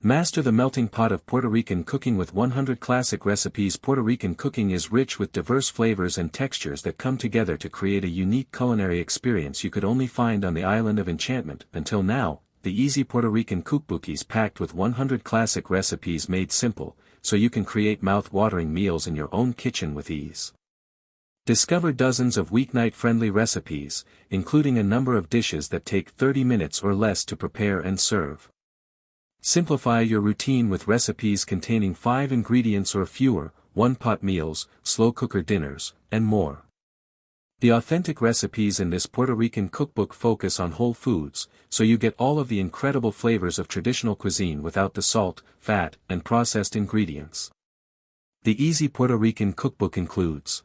Master the melting pot of Puerto Rican cooking with 100 classic recipes. Puerto Rican cooking is rich with diverse flavors and textures that come together to create a unique culinary experience you could only find on the island of enchantment. Until now, the easy Puerto Rican cookbook is packed with 100 classic recipes made simple, so you can create mouth-watering meals in your own kitchen with ease. Discover dozens of weeknight-friendly recipes, including a number of dishes that take 30 minutes or less to prepare and serve. Simplify your routine with recipes containing 5 ingredients or fewer, one-pot meals, slow cooker dinners, and more. The authentic recipes in this Puerto Rican cookbook focus on whole foods, so you get all of the incredible flavors of traditional cuisine without the salt, fat, and processed ingredients. The Easy Puerto Rican Cookbook includes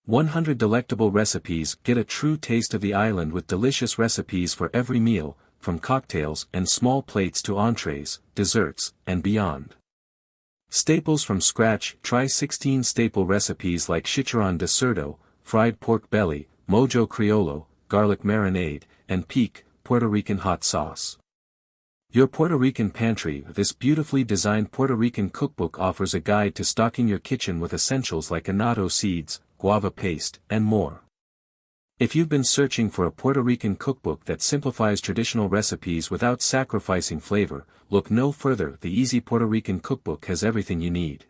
100 delectable recipes. Get a true taste of the island with delicious recipes for every meal, from cocktails and small plates to entrees, desserts, and beyond. Staples from scratch. Try 16 staple recipes like chicharrón de cerdo, fried pork belly, mojo criollo, garlic marinade, and pique, Puerto Rican hot sauce. Your Puerto Rican pantry. This beautifully designed Puerto Rican cookbook offers a guide to stocking your kitchen with essentials like annatto seeds, guava paste, and more. If you've been searching for a Puerto Rican cookbook that simplifies traditional recipes without sacrificing flavor, look no further. The Easy Puerto Rican Cookbook has everything you need.